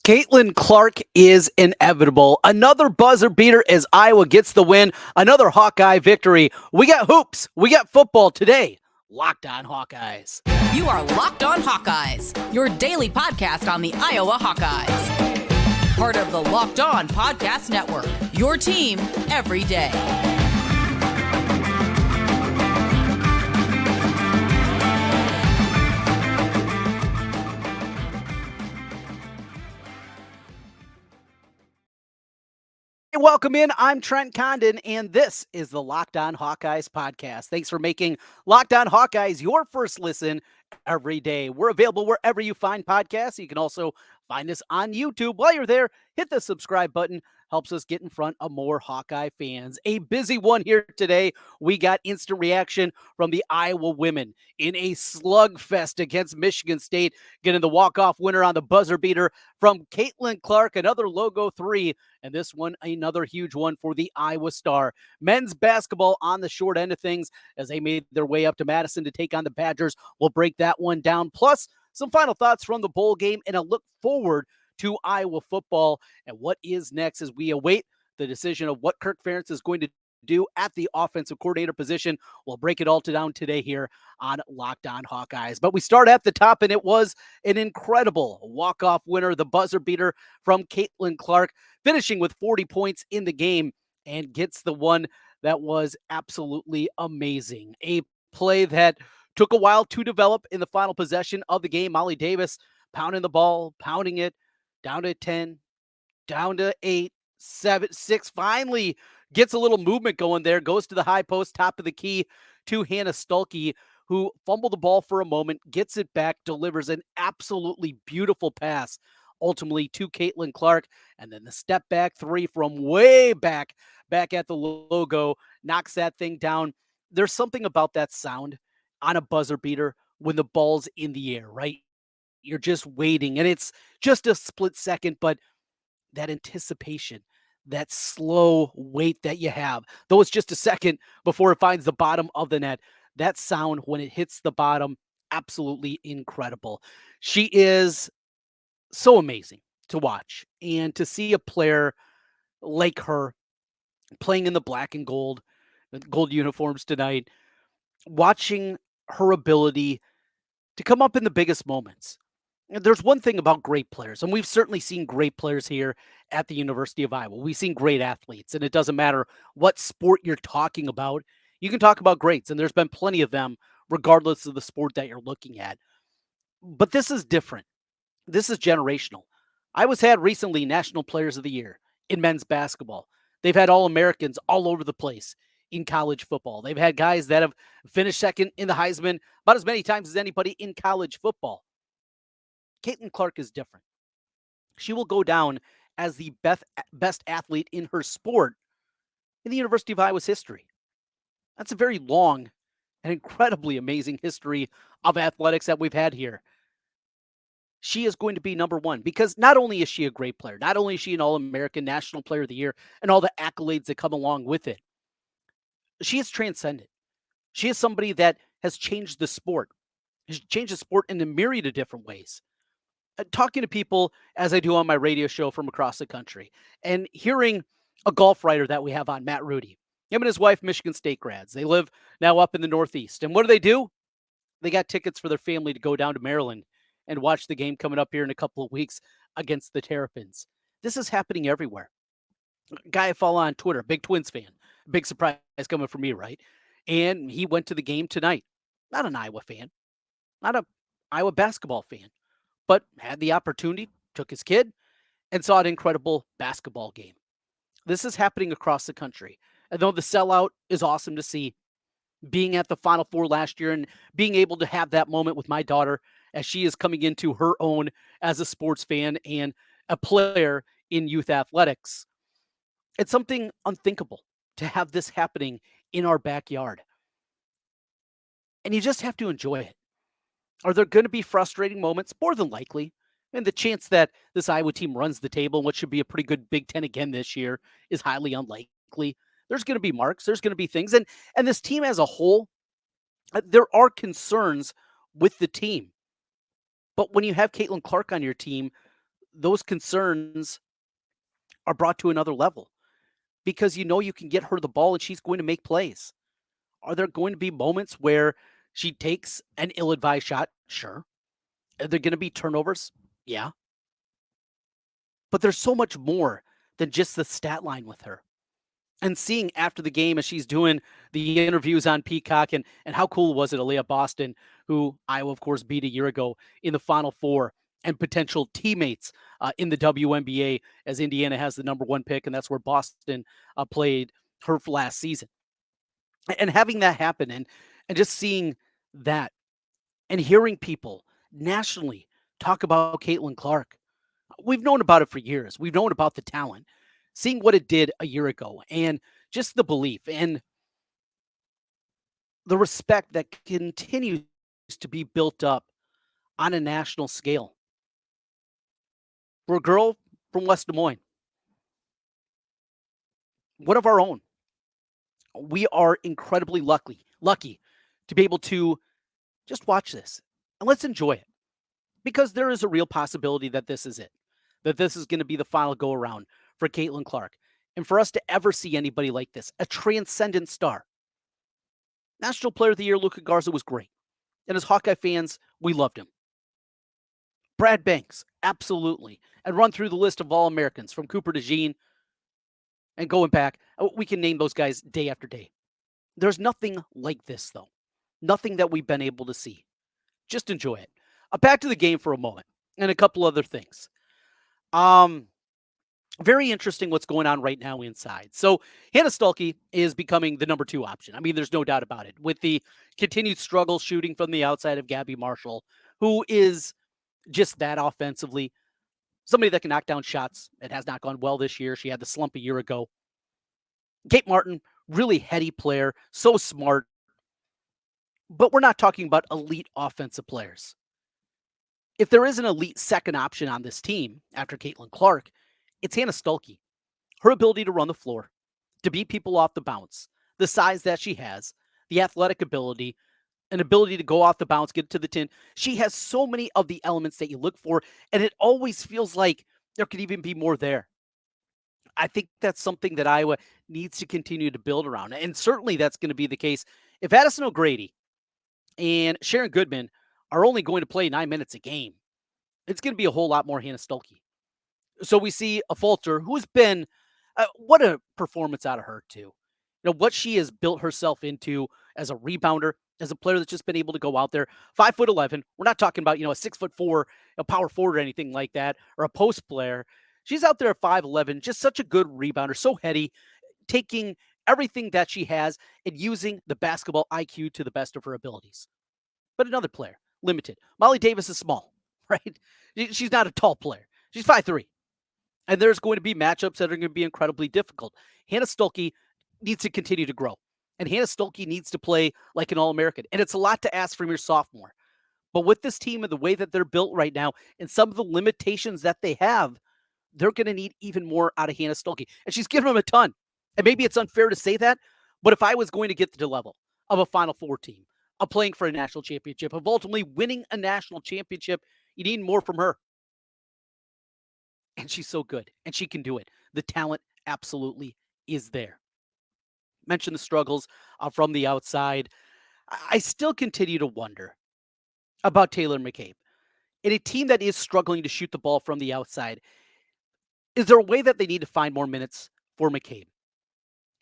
Caitlin Clark is inevitable. Another buzzer beater as Iowa gets the win. Another Hawkeye victory. We got hoops. We got football today. Locked on Hawkeyes. You are Locked On Hawkeyes, your daily podcast on the Iowa Hawkeyes. Part of the Locked On Podcast Network, your team every day. Welcome in. I'm Trent Condon, and this is the Locked On Hawkeyes podcast. Thanks for making Locked On Hawkeyes your first listen every day. We're available wherever you find podcasts. You can also find us on YouTube. While you're there, hit the subscribe button. Helps us get in front of more Hawkeye fans. A busy one here today. We got instant reaction from the Iowa women in a slugfest against Michigan State, getting the walk-off winner on the buzzer beater from Caitlin Clark, another logo 3, and this one, another huge one for the Iowa Star. Men's basketball on the short end of things as they made their way up to Madison to take on the Badgers. We'll break that one down. Plus, some final thoughts from the bowl game and a look forward to Iowa football and what is next as we await the decision of what Kirk Ferentz is going to do at the offensive coordinator position. We'll break it all down today here on Locked On Hawkeyes. But we start at the top, and it was an incredible walk-off winner, the buzzer beater from Caitlin Clark, finishing with 40 points in the game and gets the one that was absolutely amazing. A play that took a while to develop in the final possession of the game. Molly Davis pounding the ball, pounding it, down to 10, down to 8, 7, 6, finally gets a little movement going there, goes to the high post, top of the key to Hannah Stuelke, who fumbled the ball for a moment, gets it back, delivers an absolutely beautiful pass, ultimately to Caitlin Clark, and then the step back 3 from way back at the logo, knocks that thing down. There's something about that sound on a buzzer beater when the ball's in the air, right? You're just waiting, and it's just a split second, but that anticipation, that slow wait that you have, though it's just a second before it finds the bottom of the net, that sound when it hits the bottom, absolutely incredible. She is so amazing to watch, and to see a player like her playing in the black and gold uniforms tonight, watching her ability to come up in the biggest moments. There's one thing about great players, and we've certainly seen great players here at the University of Iowa. We've seen great athletes, and it doesn't matter what sport you're talking about. You can talk about greats, and there's been plenty of them, regardless of the sport that you're looking at. But this is different. This is generational. Iowa's had recently National Players of the Year in men's basketball. They've had All-Americans all over the place in college football. They've had guys that have finished second in the Heisman about as many times as anybody in college football. Caitlin Clark is different. She will go down as the best athlete in her sport in the University of Iowa's history. That's a very long and incredibly amazing history of athletics that we've had here. She is going to be number one because not only is she a great player, not only is she an All-American, National Player of the Year, and all the accolades that come along with it, she is transcendent. She is somebody that has changed the sport. Has changed the sport in a myriad of different ways. Talking to people as I do on my radio show from across the country and hearing a golf writer that we have on, Matt Rudy, him and his wife, Michigan State grads. They live now up in the Northeast. And what do? They got tickets for their family to go down to Maryland and watch the game coming up here in a couple of weeks against the Terrapins. This is happening everywhere. Guy I follow on Twitter, big Twins fan, big surprise coming from me, right? And he went to the game tonight. Not an Iowa fan, not a Iowa basketball fan, but had the opportunity, took his kid, and saw an incredible basketball game. This is happening across the country. And though the sellout is awesome to see, being at the Final Four last year and being able to have that moment with my daughter as she is coming into her own as a sports fan and a player in youth athletics, it's something unthinkable to have this happening in our backyard. And you just have to enjoy it. Are there going to be frustrating moments? More than likely. And the chance that this Iowa team runs the table and what should be a pretty good Big Ten again this year is highly unlikely. There's going to be marks. There's going to be things. And this team as a whole, there are concerns with the team. But when you have Caitlin Clark on your team, those concerns are brought to another level because you can get her the ball and she's going to make plays. Are there going to be moments where she takes an ill advised shot? Sure. Are there going to be turnovers? Yeah. But there's so much more than just the stat line with her. And seeing after the game as she's doing the interviews on Peacock, and how cool was it, Aah Boston, who Iowa, of course, beat a year ago in the Final Four, and potential teammates in the WNBA as Indiana has the number one pick, and that's where Boston played her last season. And having that happen and just seeing that and hearing people nationally talk about Caitlin Clark. We've known about it for years. We've known about the talent. Seeing what it did a year ago and just the belief and the respect that continues to be built up on a national scale. For a girl from West Des Moines, one of our own, we are incredibly lucky to be able to just watch this and let's enjoy it because there is a real possibility that this is it, that this is going to be the final go around for Caitlin Clark. And for us to ever see anybody like this, a transcendent star. National Player of the Year, Luka Garza was great. And as Hawkeye fans, we loved him. Brad Banks, absolutely. And run through the list of All-Americans from Cooper DeJean and going back. We can name those guys day after day. There's nothing like this, though. Nothing that we've been able to see. Just enjoy it. Back to the game for a moment and a couple other things. Very interesting what's going on right now inside. So Hannah Stuelke is becoming the number 2 option. I mean, there's no doubt about it. With the continued struggle shooting from the outside of Gabby Marshall, who is just that offensively. Somebody that can knock down shots. It has not gone well this year. She had the slump a year ago. Kate Martin, really heady player, so smart. But we're not talking about elite offensive players. If there is an elite second option on this team after Caitlin Clark, it's Hannah Stuelke. Her ability to run the floor, to beat people off the bounce, the size that she has, the athletic ability, an ability to go off the bounce, get to the tin. She has so many of the elements that you look for, and it always feels like there could even be more there. I think that's something that Iowa needs to continue to build around. And certainly that's going to be the case if Addison O'Grady and Sharon Goodman are only going to play 9 minutes a game. It's going to be a whole lot more Hannah Stuelke. So we see a Falter who's been, what a performance out of her too. What she has built herself into as a rebounder, as a player that's just been able to go out there. 5'11". We're not talking about, a 6'4", a power forward or anything like that, or a post player. She's out there at 5'11", just such a good rebounder, so heady, taking everything that she has and using the basketball IQ to the best of her abilities. But another player, limited. Molly Davis is small, right? She's not a tall player. She's 5'3". And there's going to be matchups that are going to be incredibly difficult. Hannah Stuelke needs to continue to grow. And Hannah Stuelke needs to play like an All-American. And it's a lot to ask from your sophomore. But with this team and the way that they're built right now and some of the limitations that they have, they're going to need even more out of Hannah Stuelke. And she's given them a ton. And maybe it's unfair to say that, but if I was going to get to the level of a Final Four team, of playing for a national championship, of ultimately winning a national championship, you need more from her. And she's so good, and she can do it. The talent absolutely is there. Mention the struggles from the outside. I still continue to wonder about Taylor McCabe. In a team that is struggling to shoot the ball from the outside, is there a way that they need to find more minutes for McCabe?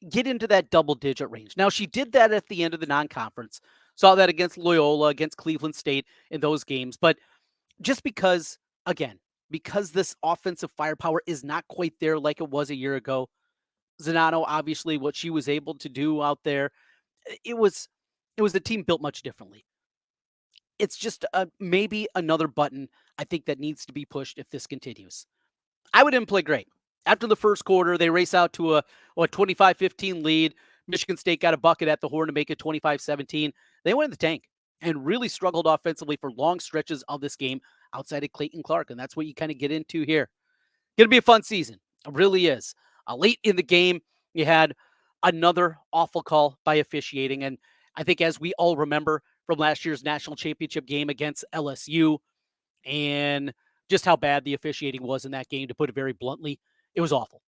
Get into that double-digit range. Now, she did that at the end of the non-conference. Saw that against Loyola, against Cleveland State in those games. But just because, again, because this offensive firepower is not quite there like it was a year ago, Zanano, obviously, what she was able to do out there, it was the team built much differently. It's just maybe another button I think that needs to be pushed if this continues. Iowa didn't play great. After the first quarter, they race out to a 25-15 lead. Michigan State got a bucket at the horn to make it 25-17. They went in the tank and really struggled offensively for long stretches of this game outside of Clayton Clark, and that's what you kind of get into here. Going to be a fun season. It really is. Late in the game, you had another awful call by officiating, and I think as we all remember from last year's national championship game against LSU, and just how bad the officiating was in that game, to put it very bluntly. It was awful.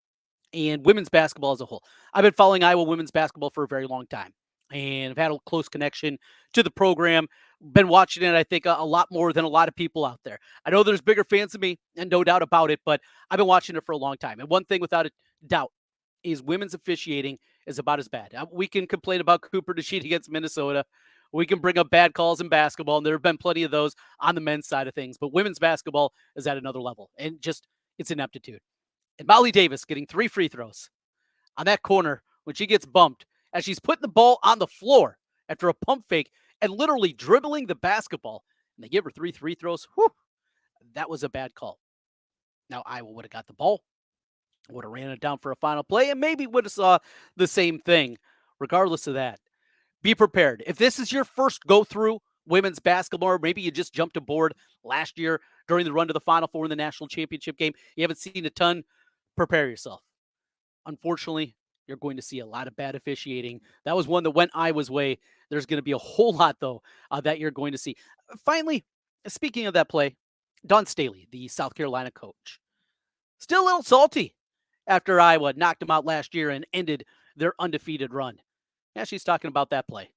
And women's basketball as a whole. I've been following Iowa women's basketball for a very long time, and I've had a close connection to the program. Been watching it, I think, a lot more than a lot of people out there. I know there's bigger fans than me, and no doubt about it, but I've been watching it for a long time. And one thing without a doubt is women's officiating is about as bad. We can complain about Cooper DeSheet against Minnesota. We can bring up bad calls in basketball, and there have been plenty of those on the men's side of things. But women's basketball is at another level, and just it's ineptitude. And Molly Davis getting 3 free throws on that corner when she gets bumped as she's putting the ball on the floor after a pump fake and literally dribbling the basketball. And they give her 3 free throws. Whew, that was a bad call. Now, Iowa would have got the ball, would have ran it down for a final play, and maybe would have saw the same thing. Regardless of that, be prepared. If this is your first go-through women's basketball, or maybe you just jumped aboard last year during the run to the Final Four in the national championship game, you haven't seen a ton, prepare yourself. Unfortunately, you're going to see a lot of bad officiating. That was one that went Iowa's way. There's going to be a whole lot, though, that you're going to see. Finally, speaking of that play, Dawn Staley, the South Carolina coach, still a little salty after Iowa knocked them out last year and ended their undefeated run. Yeah, she's talking about that play.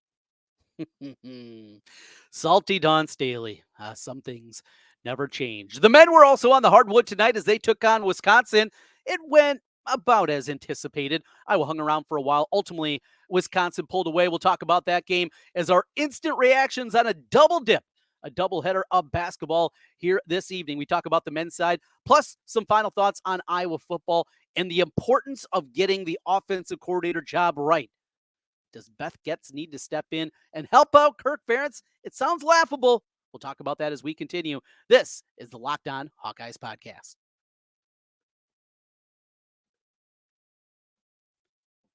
Salty Dawn Staley. Some things never change. The men were also on the hardwood tonight as they took on Wisconsin. It went about as anticipated. Iowa hung around for a while. Ultimately, Wisconsin pulled away. We'll talk about that game as our instant reactions on a double dip, a doubleheader of basketball here this evening. We talk about the men's side, plus some final thoughts on Iowa football and the importance of getting the offensive coordinator job right. Does Beth Getz need to step in and help out Kirk Ferentz? It sounds laughable. We'll talk about that as we continue. This is the Locked On Hawkeyes podcast.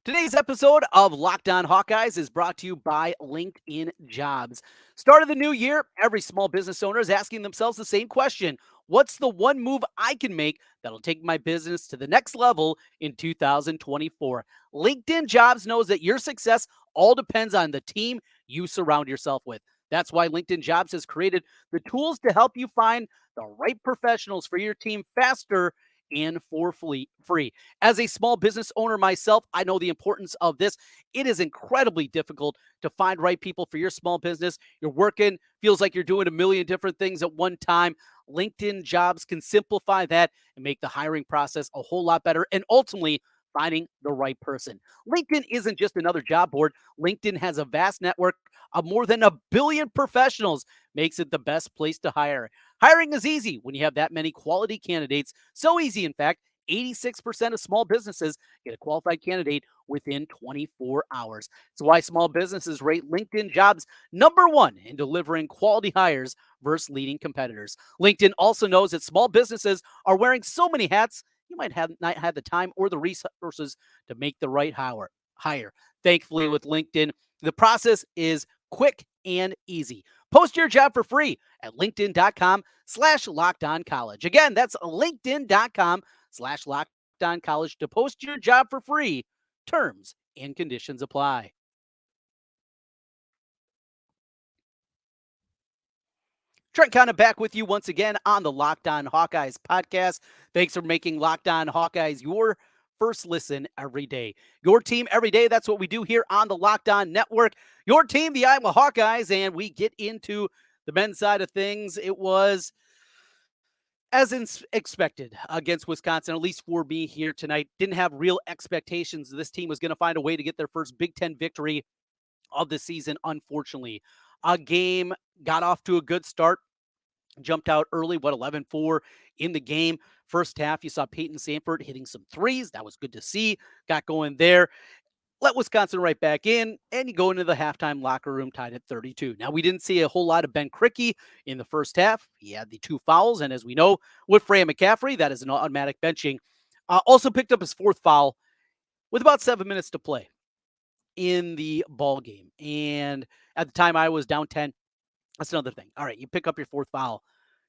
Today's episode of Locked On Hawkeyes is brought to you by LinkedIn Jobs. Start of the new year, every small business owner is asking themselves the same question. What's the one move I can make that'll take my business to the next level in 2024? LinkedIn Jobs knows that your success all depends on the team you surround yourself with. That's why LinkedIn Jobs has created the tools to help you find the right professionals for your team faster and for free. As a small business owner myself, I know the importance of this. It is incredibly difficult to find right people for your small business. You're working, feels like you're doing a million different things at one time. LinkedIn Jobs can simplify that and make the hiring process a whole lot better and ultimately finding the right person. LinkedIn isn't just another job board. LinkedIn has a vast network of more than 1 billion professionals, makes it the best place to hire. Hiring is easy when you have that many quality candidates. So easy, in fact, 86% of small businesses get a qualified candidate within 24 hours. That's why small businesses rate LinkedIn Jobs #1 in delivering quality hires versus leading competitors. LinkedIn also knows that small businesses are wearing so many hats, you might not have the time or the resources to make the right hire. Thankfully, with LinkedIn, the process is quick and easy. Post your job for free at linkedin.com/lockedoncollege. Again, that's linkedin.com/lockedoncollege to post your job for free. Terms and conditions apply. Trent Condon back with you once again on the Locked On Hawkeyes podcast. Thanks for making Locked On Hawkeyes your first listen every day. Your team every day. That's what we do here on the Locked On Network. Your team, the Iowa Hawkeyes, and we get into the men's side of things. It was as expected against Wisconsin, at least for me here tonight. Didn't have real expectations this team was going to find a way to get their first Big Ten victory of the season, unfortunately. A game got off to a good start, jumped out early, 11-4 in the game. First half, you saw Peyton Sanford hitting some threes. That was good to see. Got going there. Let Wisconsin right back in, and you go into the halftime locker room tied at 32. Now, we didn't see a whole lot of Ben Krikke in the first half. He had the 2 fouls, and as we know, with Freya McCaffrey, that is an automatic benching. Also picked up his 4th foul with about 7 minutes to play in the ball game. And at the time, I was down 10. That's another thing. All right, you pick up your 4th foul.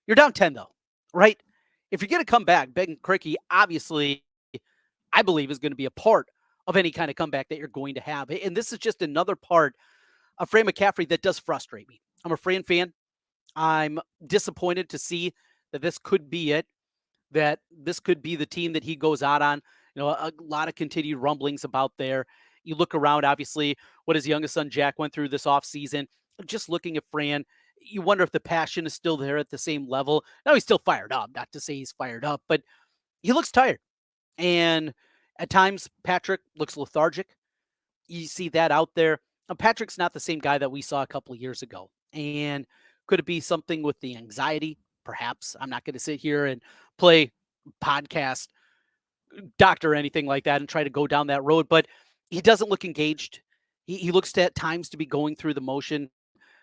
You're down 10, though, right? If you're going to come back, Ben Krikke, obviously, I believe, is going to be a part of any kind of comeback that you're going to have. And this is just another part of Freya McCaffrey that does frustrate me. I'm a Fran fan. I'm disappointed to see that this could be it, that this could be the team that he goes out on. A lot of continued rumblings about there. You look around, obviously, what his youngest son Jack went through this offseason. Just looking at Fran, you wonder if the passion is still there at the same level. Now he's still fired up, not to say he's fired up, but he looks tired. And at times, Patrick looks lethargic. You see that out there. Patrick's not the same guy that we saw a couple of years ago. And could it be something with the anxiety? Perhaps. I'm not going to sit here and play podcast doctor or anything like that and try to go down that road, but he doesn't look engaged. He looks at times to be going through the motion.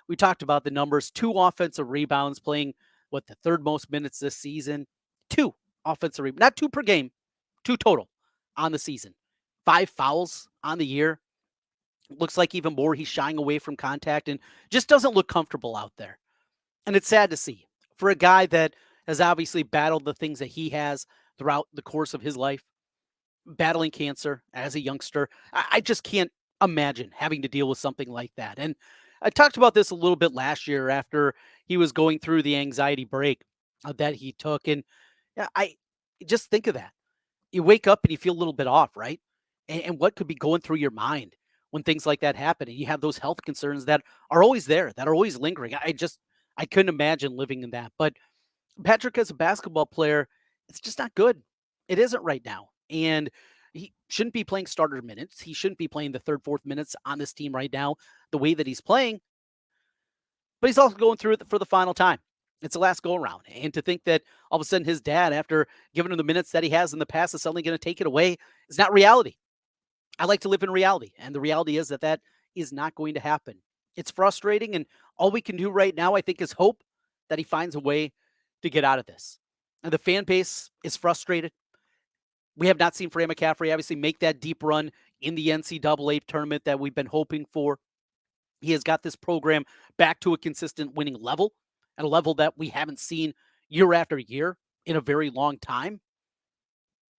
We talked about the numbers, 2 offensive rebounds, playing the third most minutes this season. 2 offensive rebounds, not 2 per game, 2 total on the season. 5 fouls on the year. Looks like even more he's shying away from contact and just doesn't look comfortable out there. And it's sad to see for a guy that has obviously battled the things that he has throughout the course of his life, battling cancer as a youngster. I just can't imagine having to deal with something like that. And I talked about this a little bit last year after he was going through the anxiety break that he took. And I just think of that. You wake up and you feel a little bit off, right? And what could be going through your mind when things like that happen? And you have those health concerns that are always there, that are always lingering. I couldn't imagine living in that. But Patrick, as a basketball player, it's just not good. It isn't right now. And he shouldn't be playing starter minutes. He shouldn't be playing the third, fourth minutes on this team right now, the way that he's playing. But he's also going through it for the final time. It's the last go around. And to think that all of a sudden his dad, after giving him the minutes that he has in the past, is suddenly going to take it away is not reality. I like to live in reality. And the reality is that is not going to happen. It's frustrating. And all we can do right now, I think, is hope that he finds a way to get out of this. And the fan base is frustrated. We have not seen Fran McCaffrey obviously make that deep run in the NCAA tournament that we've been hoping for. He has got this program back to a consistent winning level, at a level that we haven't seen year after year in a very long time.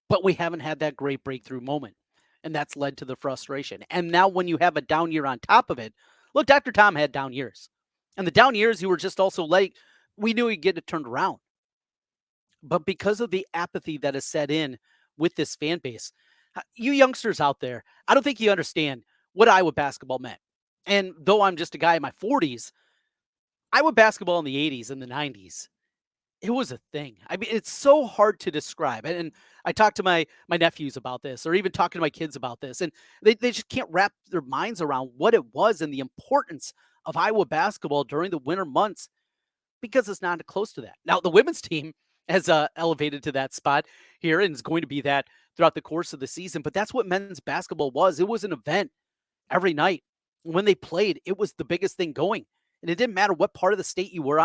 But we haven't had that great breakthrough moment, and that's led to the frustration. And now when you have a down year on top of it, look, Dr. Tom had down years. And the down years, you were just also like, we knew he'd get it turned around. But because of the apathy that has set in with this fan base, you youngsters out there, I don't think you understand what Iowa basketball meant. And though I'm just a guy in my 40s, Iowa basketball in the 80s and the 90s, it was a thing. I mean, it's so hard to describe. And I talked to my nephews about this, or even talking to my kids about this, and they just can't wrap their minds around what it was and the importance of Iowa basketball during the winter months, because it's not close to that. Now, the women's team has elevated to that spot here and is going to be that throughout the course of the season. But that's what men's basketball was. It was an event every night. When they played, it was the biggest thing going. And it didn't matter what part of the state you're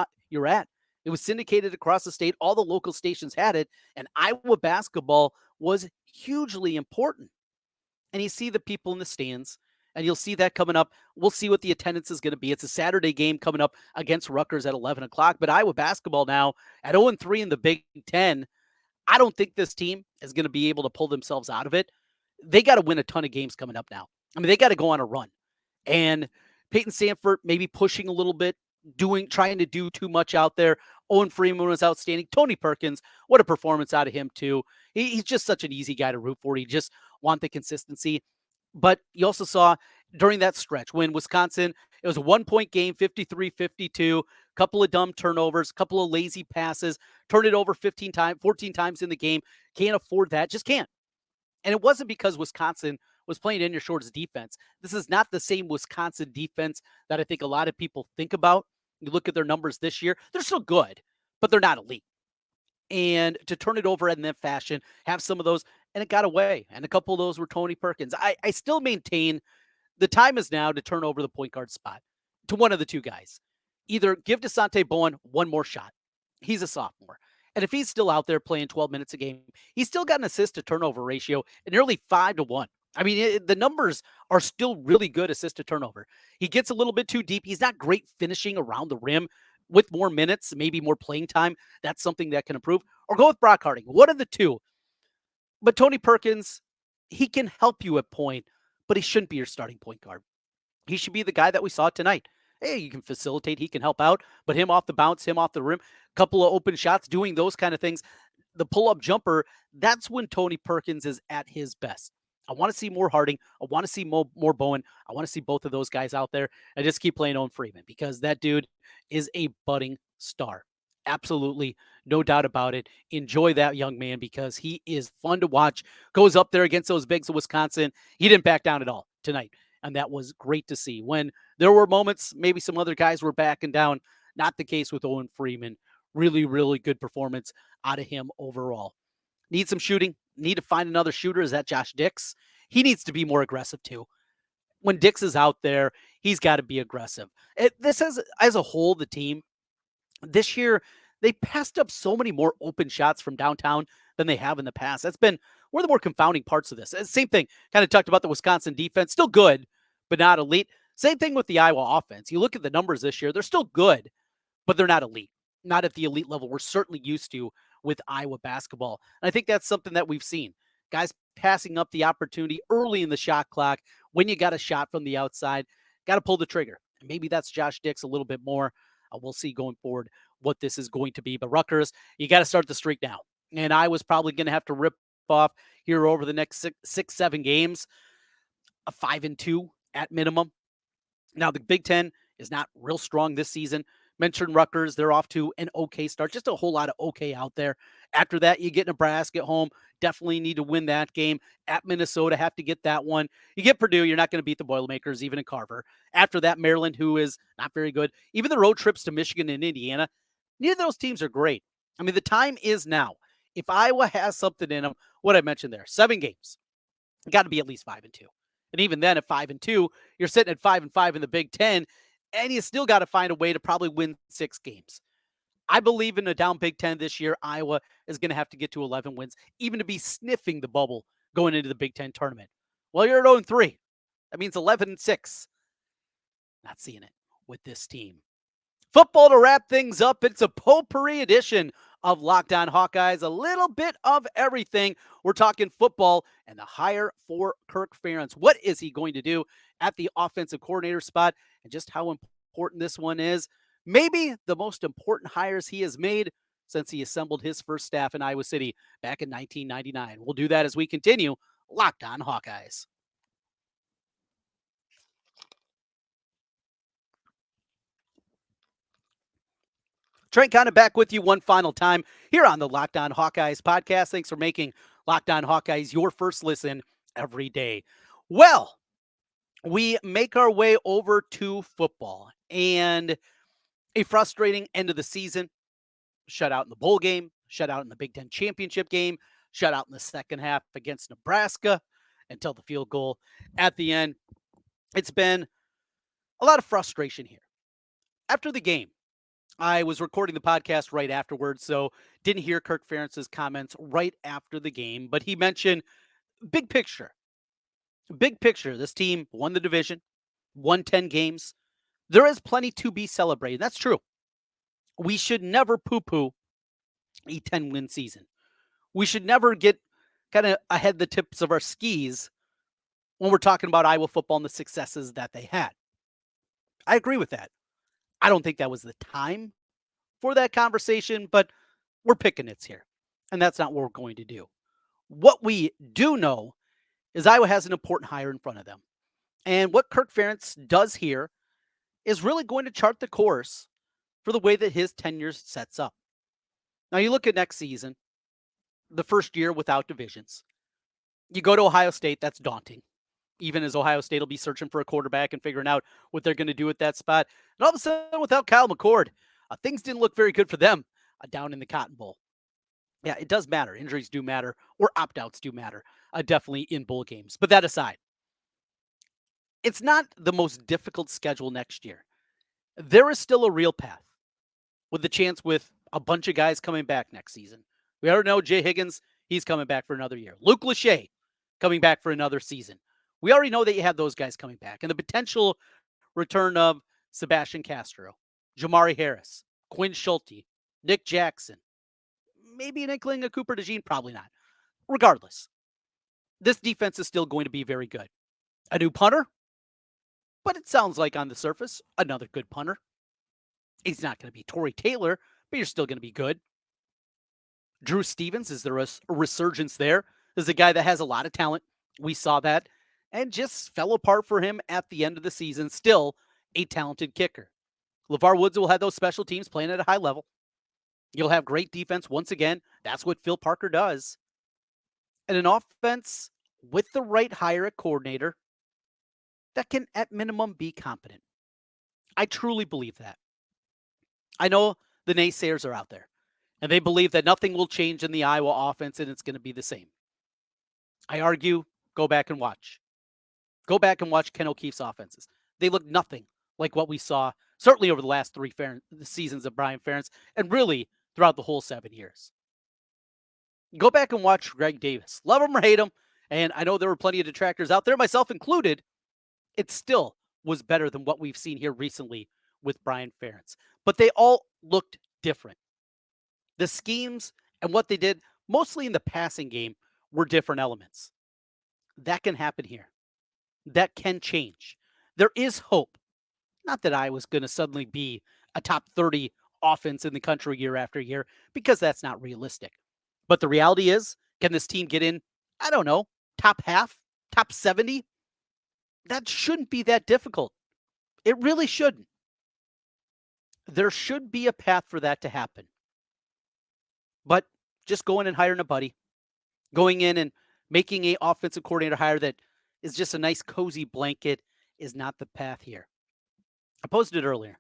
at. It was syndicated across the state. All the local stations had it. And Iowa basketball was hugely important. And you see the people in the stands, and you'll see that coming up. We'll see what the attendance is going to be. It's a Saturday game coming up against Rutgers at 11 o'clock. But Iowa basketball now at 0-3 in the Big Ten. I don't think this team is going to be able to pull themselves out of it. They got to win a ton of games coming up now. I mean, they got to go on a run. And Peyton Sanford maybe pushing a little bit, trying to do too much out there. Owen Freeman was outstanding. Tony Perkins, what a performance out of him too. He's just such an easy guy to root for. You just want the consistency. But you also saw during that stretch when Wisconsin, it was a 1-point game, 53-52, couple of dumb turnovers, couple of lazy passes, turned it over 14 times in the game. Can't afford that. Just can't. And it wasn't because Wisconsin was playing in your shorts defense. This is not the same Wisconsin defense that I think a lot of people think about. You look at their numbers this year, they're still good, but they're not elite. And to turn it over in that fashion, have some of those, and it got away. And a couple of those were Tony Perkins. I still maintain the time is now to turn over the point guard spot to one of the two guys. Either give Desante Bowen one more shot. He's a sophomore. And if he's still out there playing 12 minutes a game, he's still got an assist to turnover ratio at nearly 5-1. I mean, the numbers are still really good assist to turnover. He gets a little bit too deep. He's not great finishing around the rim. With more minutes, maybe more playing time, that's something that can improve. Or go with Brock Harding. One of the two. But Tony Perkins, he can help you at point, but he shouldn't be your starting point guard. He should be the guy that we saw tonight. Hey, you can facilitate, he can help out, but him off the bounce, him off the rim, couple of open shots, doing those kind of things. The pull-up jumper, that's when Tony Perkins is at his best. I want to see more Harding. I want to see more Bowen. I want to see both of those guys out there. I just keep playing Owen Freeman because that dude is a budding star. Absolutely, no doubt about it. Enjoy that young man because he is fun to watch. Goes up there against those bigs of Wisconsin. He didn't back down at all tonight. And that was great to see. When there were moments, maybe some other guys were backing down. Not the case with Owen Freeman. Really, really good performance out of him overall. Need some shooting. Need to find another shooter. Is that Josh Dix? He needs to be more aggressive too. When Dix is out there, he's got to be aggressive. This as a whole, the team this year, they passed up so many more open shots from downtown than they have in the past. That's been one of the more confounding parts of this. Same thing, kind of talked about the Wisconsin defense, still good, but not elite. Same thing with the Iowa offense. You look at the numbers this year, they're still good, but they're not elite. Not at the elite level we're certainly used to with Iowa basketball. And I think that's something that we've seen. Guys passing up the opportunity early in the shot clock when you got a shot from the outside, got to pull the trigger. And maybe that's Josh Dix a little bit more. We'll see going forward what this is going to be. But Rutgers, you got to start the streak now. And I was probably going to have to rip off here over the next 7 games, a 5-2 at minimum. Now, the Big Ten is not real strong this season. Mentioned Rutgers, they're off to an okay start. Just a whole lot of okay out there. After that, you get Nebraska at home. Definitely need to win that game. At Minnesota, have to get that one. You get Purdue, you're not going to beat the Boilermakers, even in Carver. After that, Maryland, who is not very good. Even the road trips to Michigan and Indiana, neither of those teams are great. I mean, the time is now. If Iowa has something in them, what I mentioned there, 7 games, got to be at least 5-2. And even then, at 5-2, you're sitting at 5-5 in the Big Ten, and you still got to find a way to probably win 6 games. I believe in a down Big Ten this year. Iowa is going to have to get to 11 wins, even to be sniffing the bubble going into the Big Ten tournament. Well, you're at 0-3. That means 11-6. Not seeing it with this team. Football to wrap things up. It's a potpourri edition of Locked On Hawkeyes. A little bit of everything. We're talking football and the hire for Kirk Ferentz. What is he going to do at the offensive coordinator spot and just how important this one is? Maybe the most important hires he has made since he assembled his first staff in Iowa City back in 1999. We'll do that as we continue Locked On Hawkeyes. Trent Condon back with you one final time here on the Locked On Hawkeyes podcast. Thanks for making Locked On Hawkeyes your first listen every day. Well, we make our way over to football and a frustrating end of the season. Shutout in the bowl game, shutout in the Big Ten championship game, shutout in the second half against Nebraska until the field goal at the end. It's been a lot of frustration here. After the game, I was recording the podcast right afterwards, so didn't hear Kirk Ferentz's comments right after the game, but he mentioned big picture. Big picture, this team won the division, won 10 games. There is plenty to be celebrated. That's true. We should never poo-poo a 10-win season. We should never get kind of ahead the tips of our skis when we're talking about Iowa football and the successes that they had. I agree with that. I don't think that was the time for that conversation, but we're picking it here. And that's not what we're going to do. What we do know is Iowa has an important hire in front of them. And what Kirk Ferentz does here is really going to chart the course for the way that his tenure sets up. Now, you look at next season, the first year without divisions. You go to Ohio State, that's daunting. Even as Ohio State will be searching for a quarterback and figuring out what they're going to do at that spot. And all of a sudden, without Kyle McCord, things didn't look very good for them down in the Cotton Bowl. Yeah, it does matter. Injuries do matter, or opt-outs do matter, definitely in bowl games. But that aside, it's not the most difficult schedule next year. There is still a real path with the chance with a bunch of guys coming back next season. We already know Jay Higgins, he's coming back for another year. Luke Lachey coming back for another season. We already know that you have those guys coming back. And the potential return of Sebastian Castro, Jamari Harris, Quinn Schulte, Nick Jackson, maybe an inkling of Cooper DeJean, probably not. Regardless, this defense is still going to be very good. A new punter? But it sounds like on the surface, another good punter. He's not going to be Torrey Taylor, but you're still going to be good. Drew Stevens, is there a resurgence there? This is a guy that has a lot of talent. We saw that and just fell apart for him at the end of the season. Still a talented kicker. LeVar Woods will have those special teams playing at a high level. You'll have great defense once again. That's what Phil Parker does. And an offense with the right hire at coordinator that can, at minimum, be competent. I truly believe that. I know the naysayers are out there, and they believe that nothing will change in the Iowa offense and it's going to be the same. I argue, go back and watch. Go back and watch Ken O'Keefe's offenses. They look nothing like what we saw, certainly over the last three seasons of Brian Ferentz, and really throughout the whole 7 years. Go back and watch Greg Davis. Love him or hate him, and I know there were plenty of detractors out there, myself included. It still was better than what we've seen here recently with Brian Ferentz. But they all looked different. The schemes and what they did, mostly in the passing game, were different elements. That can happen here. That can change. There is hope. Not that Iowa's going to suddenly be a top 30 offense in the country year after year, because that's not realistic. But the reality is, can this team get in, I don't know, top half, top 70? That shouldn't be that difficult. It really shouldn't. There should be a path for that to happen. But just going and hiring a buddy, going in and making an offensive coordinator hire that is just a nice cozy blanket is not the path here. I posted it earlier.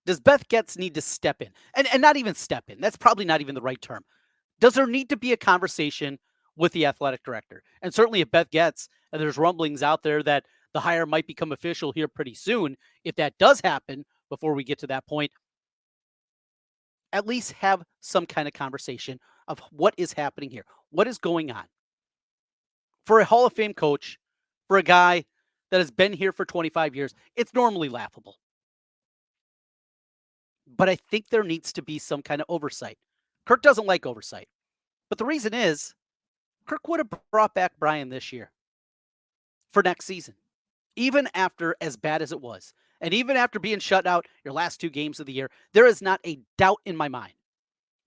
Does Beth Getz need to step in? And not even step in. That's probably not even the right term. Does there need to be a conversation with the athletic director? And certainly if Beth Getz, and there's rumblings out there that the hire might become official here pretty soon, if that does happen before we get to that point, at least have some kind of conversation of what is happening here. What is going on? For a Hall of Fame coach, for a guy that has been here for 25 years, it's normally laughable. But I think there needs to be some kind of oversight. Kirk doesn't like oversight. But the reason is, Kirk would have brought back Brian this year for next season, even after as bad as it was. And even after being shut out your last 2 games of the year, there is not a doubt in my mind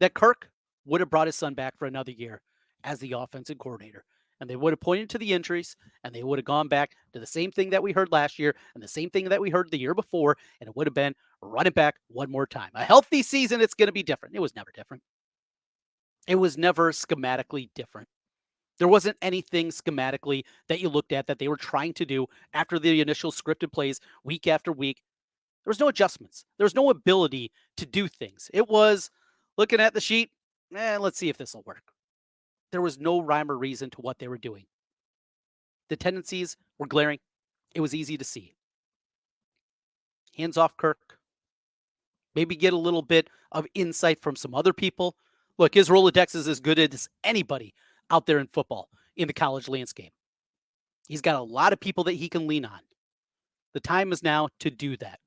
that Kirk would have brought his son back for another year as the offensive coordinator. And they would have pointed to the injuries, and they would have gone back to the same thing that we heard last year and the same thing that we heard the year before, and it would have been run it back one more time. A healthy season, it's going to be different. It was never different. It was never schematically different. There wasn't anything schematically that you looked at that they were trying to do after the initial scripted plays week after week. There was no adjustments. There was no ability to do things. It was looking at the sheet, let's see if this will work. There was no rhyme or reason to what they were doing. The tendencies were glaring. It was easy to see. Hands off Kirk. Maybe get a little bit of insight from some other people. Look, his Rolodex is as good as anybody out there in football, in the college landscape. He's got a lot of people that he can lean on. The time is now to do that.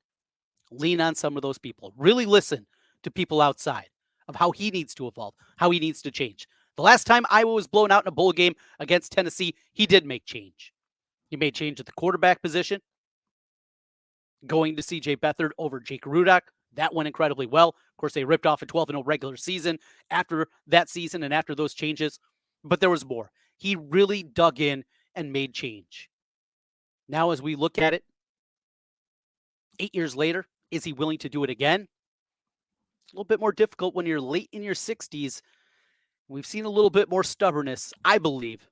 Lean on some of those people. Really listen to people outside of how he needs to evolve, how he needs to change. The last time Iowa was blown out in a bowl game against Tennessee, he did make change. He made change at the quarterback position, going to C.J. Beathard over Jake Rudock. That went incredibly well. Of course, they ripped off a 12-0 regular season after that season and after those changes. But there was more. He really dug in and made change. Now, as we look at it, 8 years later, is he willing to do it again? It's a little bit more difficult when you're late in your 60s. We've seen a little bit more stubbornness, I believe,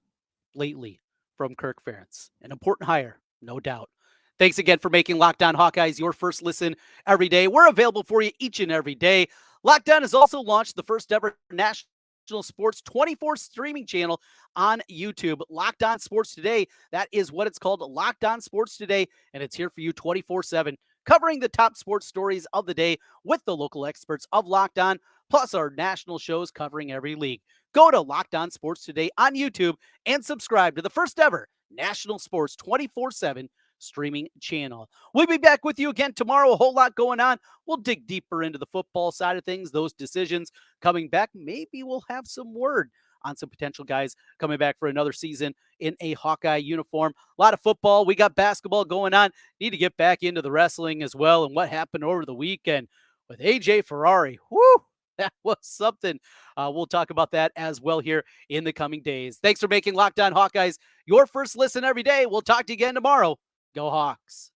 lately from Kirk Ferentz. An important hire, no doubt. Thanks again for making Locked On Hawkeyes your first listen every day. We're available for you each and every day. Locked On has also launched the first ever national sports 24 streaming channel on YouTube. Locked On Sports Today. That is what it's called, Locked On Sports Today, and it's here for you 24/7, covering the top sports stories of the day with the local experts of Locked On, plus our national shows covering every league. Go to Locked On Sports Today on YouTube and subscribe to the first ever national sports 24/7 streaming channel. We'll be back with you again tomorrow. A whole lot going on. We'll dig deeper into the football side of things, those decisions coming back. Maybe we'll have some word on some potential guys coming back for another season in a Hawkeye uniform. A lot of football. We got basketball going on. Need to get back into the wrestling as well. And what happened over the weekend with AJ Ferrari. Whoo! That was something. We'll talk about that as well here in the coming days. Thanks for making Locked On Hawkeyes your first listen every day. We'll talk to you again tomorrow. Go Hawks.